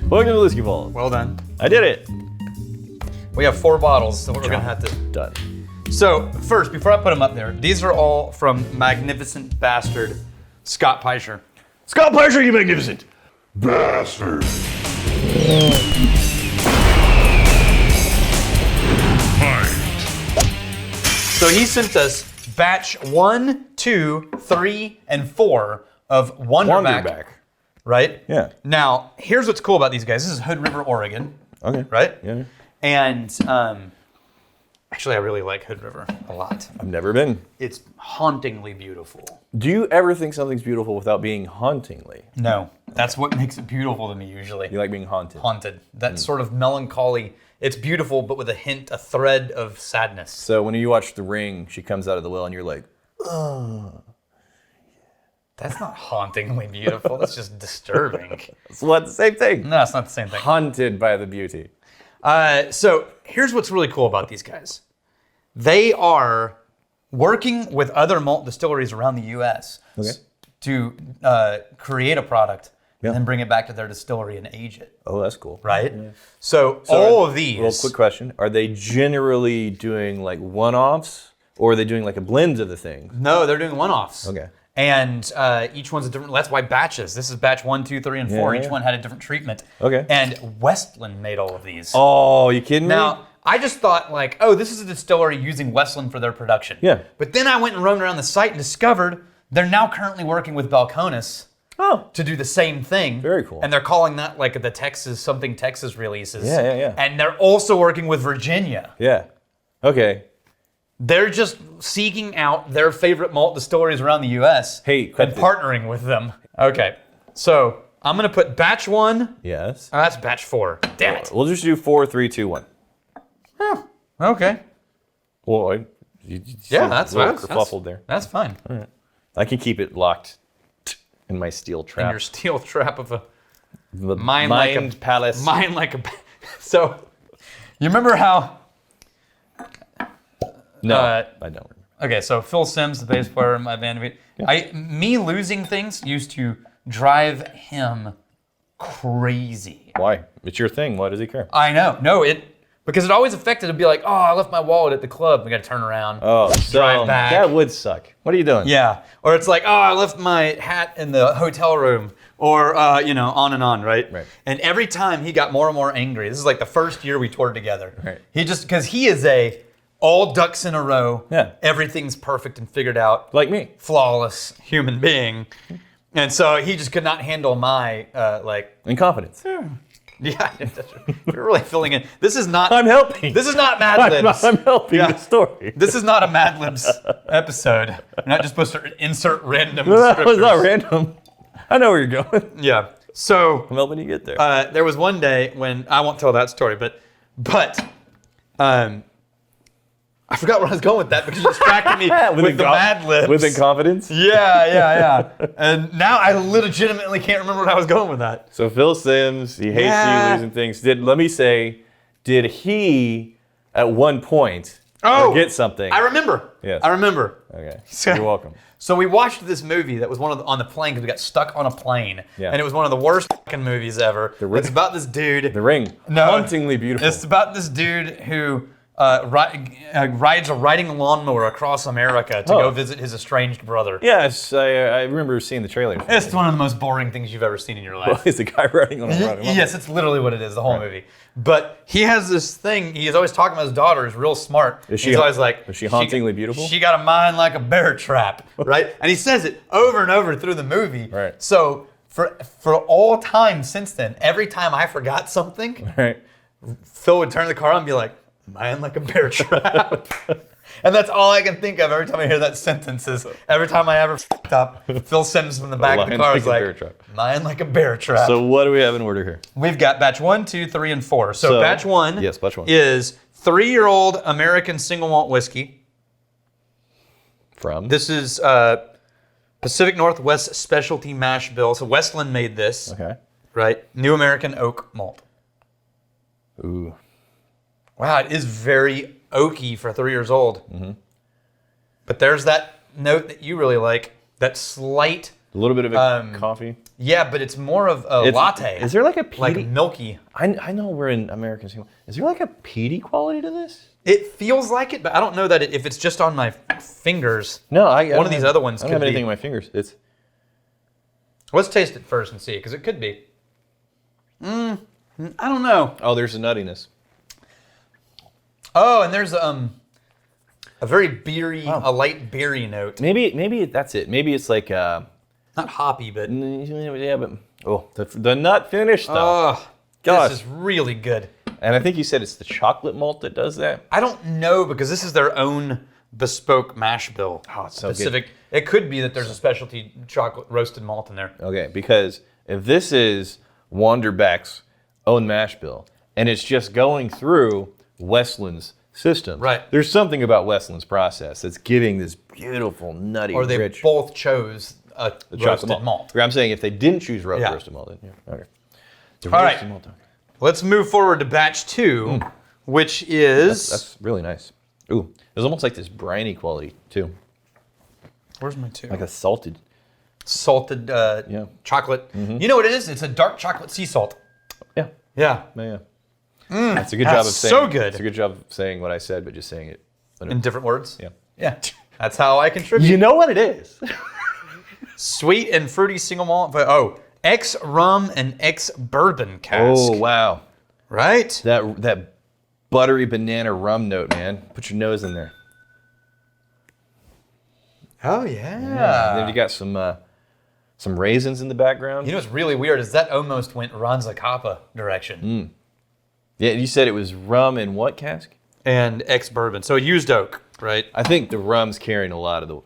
Welcome to Whiskey Vault. Well done. I did it. We have 4 bottles, so we're gonna have to. Done. So first, before I put them up there, these are all from Magnificent Bastard, Scott Pysher. Scott Pysher, you magnificent Bastard. So he sent us batch 1, 2, 3, and 4 of Wanderback. Right? Yeah. Now, here's what's cool about these guys. This is Hood River, Oregon. Okay. Right? Yeah. And actually, I really like Hood River a lot. I've never been. It's hauntingly beautiful. Do you ever think something's beautiful without being hauntingly? No, that's what makes it beautiful to me usually. You like being haunted? Haunted. That sort of melancholy. It's beautiful, but with a thread of sadness. So when you watch The Ring, she comes out of the well and you're like, oh. That's not hauntingly beautiful. That's just disturbing. It's what, the same thing. No, it's not the same thing. Haunted by the beauty. So here's what's really cool about these guys. They are working with other malt distilleries around the U.S. To create a product and then bring it back to their distillery and age it. Oh, that's cool. Right? Yeah. So all of these. Real quick question. Are they generally doing like one-offs or are they doing like a blend of the things? No, they're doing one-offs. Okay. And each one's a different, that's why batches. This is batch 1, 2, 3, and 4. Each one had a different treatment. Okay. And Westland made all of these. Oh, you kidding me? Now, I just thought like, oh, this is a distillery using Westland for their production. Yeah. But then I went and roamed around the site and discovered they're now currently working with Balcones to do the same thing. Very cool. And they're calling that like the Texas releases. Yeah. And they're also working with Virginia. Yeah. Okay. They're just seeking out their favorite malt distilleries around the U.S. Hey, and partnering with them. Okay, so I'm gonna put batch 1. Yes. Oh, that's batch 4. Damn it. We'll just do 4, 3, 2, 1. Oh, okay. Well, you That's kerfuffled there. That's fine. All right. I can keep it locked in my steel In trap. your steel trap of The mind palace. Mine like a. So, you remember how? No, I don't remember. Okay, so Phil Simms, the bass player in my band, me losing things used to drive him crazy. Why? It's your thing. Why does he care? I know. No, because it always affected. It'd be like, oh, I left my wallet at the club. We got to turn around. Oh, drive back. That would suck. What are you doing? Yeah. Or it's like, oh, I left my hat in the hotel room. Or, on and on, right? Right. And every time he got more and more angry. This is like the first year we toured together. Right. Because he is all ducks in a row. Yeah. Everything's perfect and figured out. Like me. Flawless human being. And so he just could not handle my, Incompetence. Yeah, you're really filling in. This is not. I'm helping. This is not Mad Libs. I'm helping the story. This is not a Mad Libs episode. You're not just supposed to insert random. That was not random. I know where you're going. Yeah. So I'm helping you get there. there was one day when I won't tell that story, but I forgot where I was going with that because you distracted me with the Mad Libs. With incompetence? Yeah. And now I legitimately can't remember what I was going with that. So Phil Simms, he hates you losing things. Did he at one point get something? I remember. Yes. I remember. Okay. So, You're welcome. So we watched this movie that was on the plane because we got stuck on a plane. Yeah. And it was one of the worst fucking movies ever. It's about this dude. The Ring. No. Hauntingly beautiful. It's about this dude who rides a riding lawnmower across America to go visit his estranged brother. Yes, I remember seeing the trailer. It's one of the most boring things you've ever seen in your life. Well, is the guy riding on a lawnmower? Yes, it's literally what it is, the whole movie. But he has this thing, he's always talking about his daughter, who's real smart. He's always like, is she hauntingly beautiful? She got a mind like a bear trap, right? And he says it over and over through the movie. Right. So for all time since then, every time I forgot something, Right. Phil would turn the car on and be like, mind like a bear trap. And that's all I can think of every time I hear that sentence is every time I ever f***ed up, Phil Sims from the back of the car is like, mind like a bear trap. So what do we have in order here? We've got batch 1, 2, 3, and 4. So batch 1 is 3-year-old American single malt whiskey. From? This is Pacific Northwest Specialty Mash Bill. So Westland made this. Okay. Right? New American Oak Malt. Ooh. Wow, it is very oaky for 3 years old. Mm-hmm. But there's that note that you really like, that slight A little bit of a coffee. Yeah, but it's more of a latte. Is there like a peaty? Like milky. I know we're in American. Is there like a peaty quality to this? It feels like it, but I don't know that if it's just on my fingers. No, one of these other ones I could don't have be. anything in my fingers. Let's taste it first and see, because it could be. I don't know. Oh, there's a nuttiness. Oh, and there's a very beery, a light beery note. Maybe that's it. Maybe it's like Not hoppy, but yeah, but the nut finish though. Gosh, this is really good. And I think you said it's the chocolate malt that does that. I don't know, because this is their own bespoke mash bill. Oh, it's so specific. Good. It could be that there's a specialty chocolate roasted malt in there. Okay, because if this is Wanderback's own mash bill and it's just going through Westland's system, right? There's something about Westland's process that's giving this beautiful, nutty, or they rich. both chose a roasted malt. I'm saying if they didn't choose roasted malt, then yeah. Okay. All right. Malt, okay. Let's move forward to batch 2, which is... That's really nice. Ooh, there's almost like this briny quality, too. Where's my 2? Like a salted chocolate. You know what it is? It's a dark chocolate sea salt. Yeah. Yeah. Yeah. That's a good job of saying. So good. It's a good job of saying what I said, but just saying it in different words. Yeah. Yeah. That's how I contribute. You know what it is. Sweet and fruity single malt. Ex rum and ex bourbon cask. Oh wow. Right? That buttery banana rum note, man. Put your nose in there. Oh yeah. And then you got some raisins in the background. You know what's really weird is that almost went Ranzacapa direction. Yeah, you said it was rum and what cask? And ex bourbon. So used oak, right? I think the rum's carrying a lot of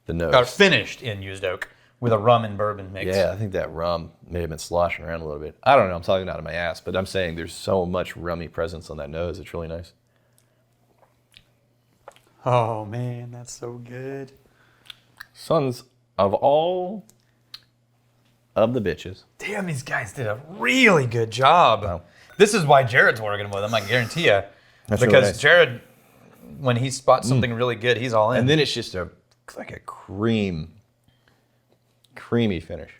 the nose. Got finished in used oak with a rum and bourbon mix. Yeah, I think that rum may have been sloshing around a little bit. I don't know. I'm talking out of my ass, but I'm saying there's so much rummy presence on that nose. It's really nice. Oh man, that's so good. Sons of all of the bitches. Damn, these guys did a really good job. Wow. This is why Jared's working with them, I guarantee you. That's because really nice. Jared, when he spots something really good, he's all in. And then it's just like a creamy finish.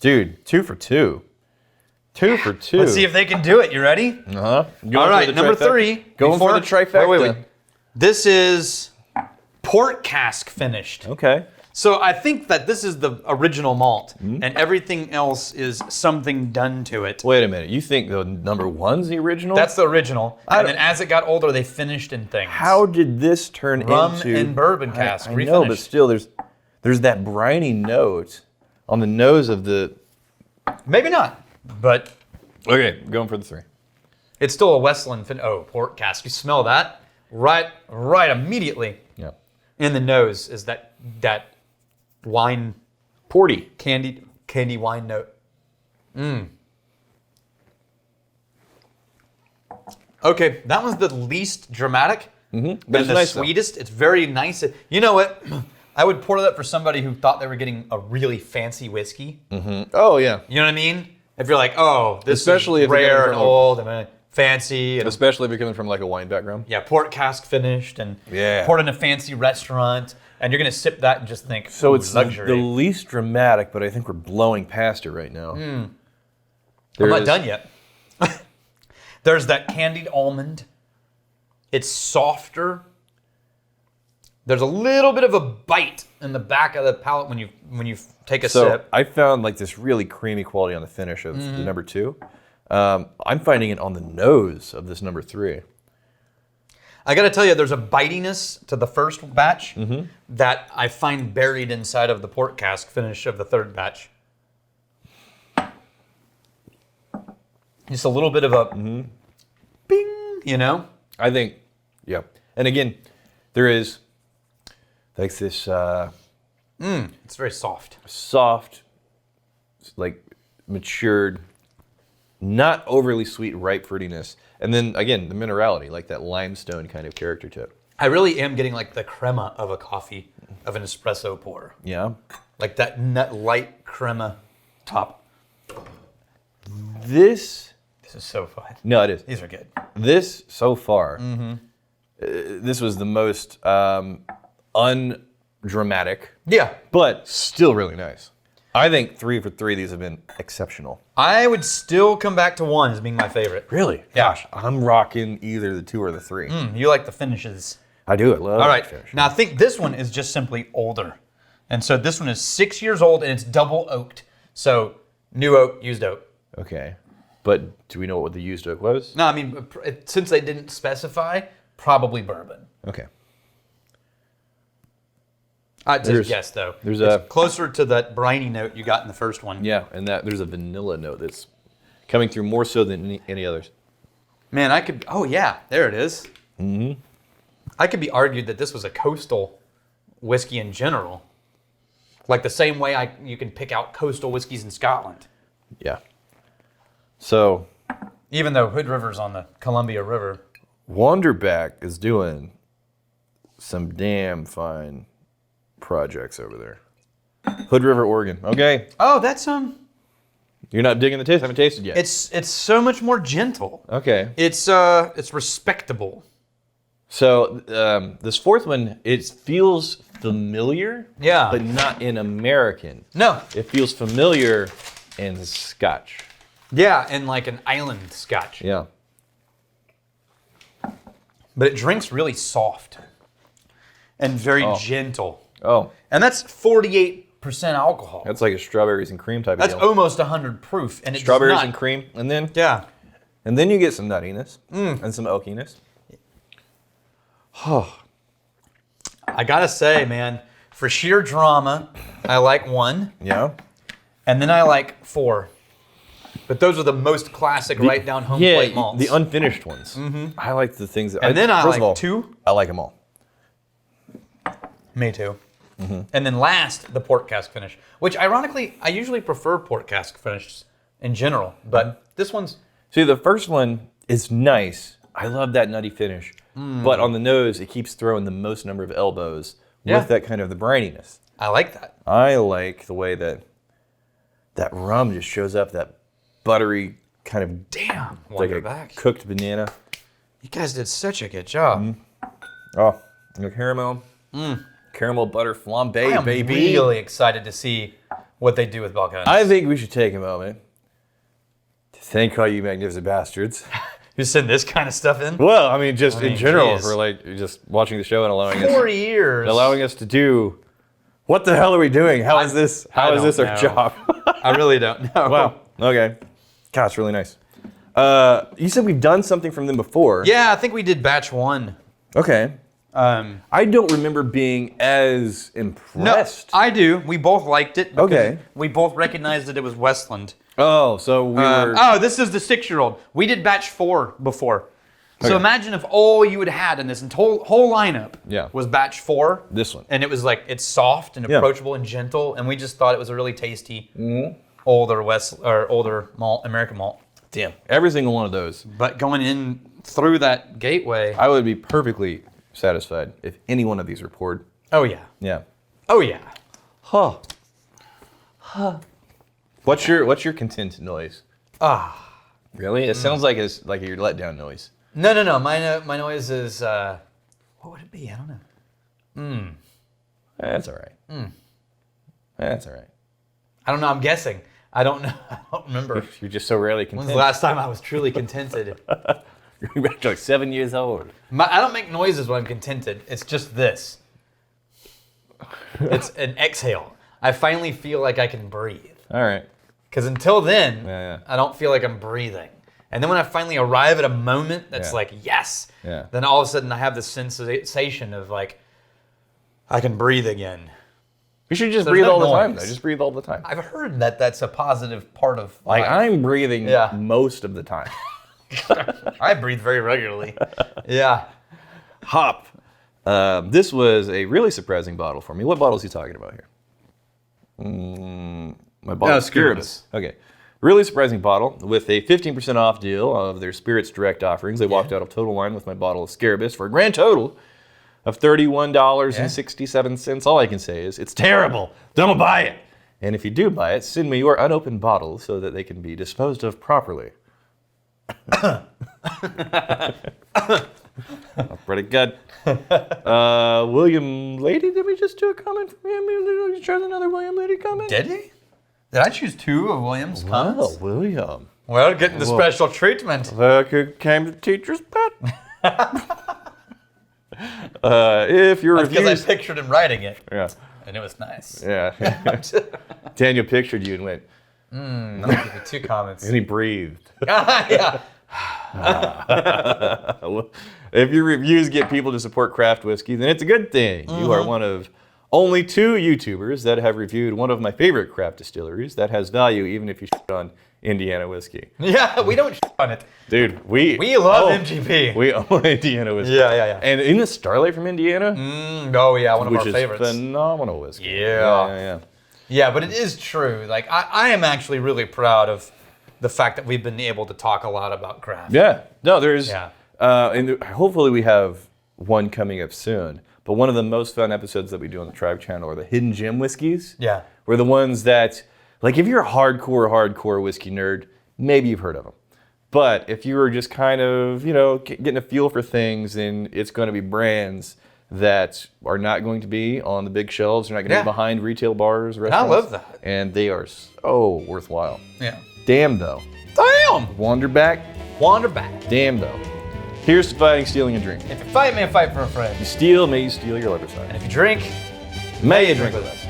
Dude, 2 for 2. 2 for 2. Let's see if they can do it. You ready? Uh-huh. All right, number 3. Going for the trifecta. Wait. This is port cask finished. Okay. So I think that this is the original malt, and everything else is something done to it. Wait a minute. You think the number 1's the original? That's the original. And then as it got older, they finished in things. How did this turn rum into... and bourbon cask? I know, but still, there's that briny note on the nose of the... Maybe not, but... Okay, going for the 3. It's still a Westland port cask. You smell that right immediately. Yeah. In the nose is that wine, porty, candy wine note. Okay, that was the least dramatic, but and it's the nice, sweetest. It's very nice. You know what? I would pour that for somebody who thought they were getting a really fancy whiskey. Oh yeah. You know what I mean? If you're like, oh, this Especially is if you're rare coming and from old and fancy, and Especially if you're coming from like a wine background. yeah, port cask finished and Yeah. poured in a fancy restaurant, and you're gonna sip that and just think, So ooh, it's luxury. the least dramatic, but I think we're blowing past it right now. I'm not done yet. There's that candied almond. It's softer. There's a little bit of a bite in the back of the palate when you take a sip. I found like this really creamy quality on the finish of the number 2. I'm finding it on the nose of this number 3. I gotta tell you, there's a bitiness to the first batch that I find buried inside of the port cask finish of the third batch. Just a little bit of a bing, you know? I think, yeah. And again, there is like this It's very soft. soft, like matured, not overly sweet, ripe fruitiness. And then again, the minerality, like that limestone kind of character to it. I really am getting like the crema of a coffee, of an espresso pour. Yeah. Like that nut light crema top. This is so fun. No, it is. These are good. This so far, this was the most dramatic, Yeah. but still really nice. I think 3 for 3 these have been exceptional. I would still come back to 1 as being my favorite. Really? Yeah. Gosh, I'm rocking either the 2 or the 3. You like the finishes. I do. I love All right. finish. Now I think this one is just simply older. And so this one is 6 years old and it's double oaked. So new oak, used oak. Okay. But do we know what the used oak was? No, I mean, since they didn't specify, probably bourbon. Okay. I just guess though. There's it's closer to that briny note you got in the first one. Yeah, and there's a vanilla note that's coming through more so than any others. Man, I could. Oh yeah, there it is. Mm-hmm. I could be argued that this was a coastal whiskey in general, like the same way you can pick out coastal whiskeys in Scotland. Yeah. So, even though Hood River's on the Columbia River, Wanderback is doing some damn fine projects over there. Hood River, Oregon. Okay. oh, that's You're not digging the taste? I haven't tasted yet. It's so much more gentle. Okay. It's respectable. So this fourth one, it feels familiar. Yeah. But not in American. No. It feels familiar in Scotch. Yeah, and like an island Scotch. Yeah. But it drinks really soft and very gentle. Oh, And that's 48% alcohol. that's like a strawberries and cream type That's of deal. almost 100 proof. And it does Strawberries not- and cream, and then Yeah. you get some nuttiness and some oakiness. I gotta say, man, for sheer drama, I like 1, Yeah. and then I like 4. But those are the most classic, right down home plate malts. the unfinished ones. I like the things that. And then I first of like all, 2. I like them all. Me too. And then last, the port cask finish, which ironically, I usually prefer port cask finishes in general, but this one's See, the first one is nice. I love that nutty finish, but on the nose, it keeps throwing the most number of elbows with that kind of the brininess. I like that. I like the way that rum just shows up, that buttery kind of Damn, like a Wanderback. cooked banana. You guys did such a good job. Oh, the caramel butter flambe, I am baby. really excited to see what they do with Balkan. I think we should take a moment to thank all you magnificent bastards. You send this kind of stuff in? Well, I mean, just in general, geez. for like just watching the show and 4 years. allowing us to do. What the hell are we doing? How is this I our don't know. job? I really don't know. Wow. Okay. God, it's really nice. You said we've done something from them before. Yeah, I think we did batch 1. Okay. I don't remember being as No, impressed. I do. We both liked it. because Okay. We both recognized that it was Westland. Oh, so we were. Oh, this is the 6-year-old. We did batch 4 before. So Okay. imagine if all you had had in this whole lineup Yeah. was batch 4. This one. And it was like, it's soft and Yeah. approachable and gentle. And we just thought it was a really tasty older malt, American malt. Damn. Every single one of those. But going in through that gateway. I would be perfectly satisfied if any one of these were poured. Oh, yeah. Yeah. Oh, yeah. Huh. What's your content noise? Really? It sounds like it's like your letdown noise. No. My noise is, what would it be? I don't know. That's all right. That's all right. I don't know. I'm guessing. I don't know. I don't remember. You're just so rarely When's content. the last time I was truly contented? You're back like 7 years old. I don't make noises when I'm contented. It's just this. It's an exhale. I finally feel like I can breathe. All right. Because until then, Yeah. I don't feel like I'm breathing. And then when I finally arrive at a moment that's Yeah. like, yes, Yeah. then all of a sudden I have this sensation of like, I can breathe again. You should just There's breathe no all the time. noise. Though. Just breathe all the time. I've heard that that's a positive part of Like life. I'm breathing Yeah. most of the time. I breathe very regularly. Yeah. Hop. This was a really surprising bottle for me. What bottle is he talking about here? My bottle. Sciribus. Okay. Really surprising bottle with a 15% off deal of their Spirits Direct offerings. They walked out of Total Wine with my bottle of Sciribus for a grand total of $31.67. All I can say is it's terrible. Don't buy it. And if you do buy it, send me your unopened bottle so that they can be disposed of properly. Pretty good. William Lady, did we just do a comment from him? Did you choose another William Lady comment? Did he? Did I choose 2 of William's comments? Well, William. Well, getting the special treatment. Like it came to teacher's pet. If your Because I reviews... pictured him writing it. Yeah. And it was nice. Yeah. Daniel pictured you and went, I'm going to give you 2 comments. and he breathed. Yeah. If your reviews get people to support craft whiskey, then it's a good thing. You are one of only 2 YouTubers that have reviewed one of my favorite craft distilleries that has value, even if you shit on Indiana whiskey. Yeah, we don't shit on it. Dude, we love MGP. We own Indiana whiskey. Yeah. And in the Starlight from Indiana, Oh, yeah, one of which our is favorites. phenomenal whiskey. Yeah. Yeah, but it is true. Like, I am actually really proud of the fact that we've been able to talk a lot about craft. Yeah. No, there's... Yeah. And hopefully we have one coming up soon. But one of the most fun episodes that we do on the Tribe channel are the hidden gem whiskeys. Yeah. We're the ones that, like, if you're a hardcore whiskey nerd, maybe you've heard of them. But if you were just kind of, getting a feel for things, then it's going to be brands that are not going to be on the big shelves. They're not going to be behind retail bars, restaurants. I love that. And they are so worthwhile. Yeah. Damn, though. Damn! Wanderback. Damn, though. Here's to fighting, stealing, and drinking. If you fight, may you fight for a friend. If you steal, may you steal your liver side. And if you drink, May you drink with us.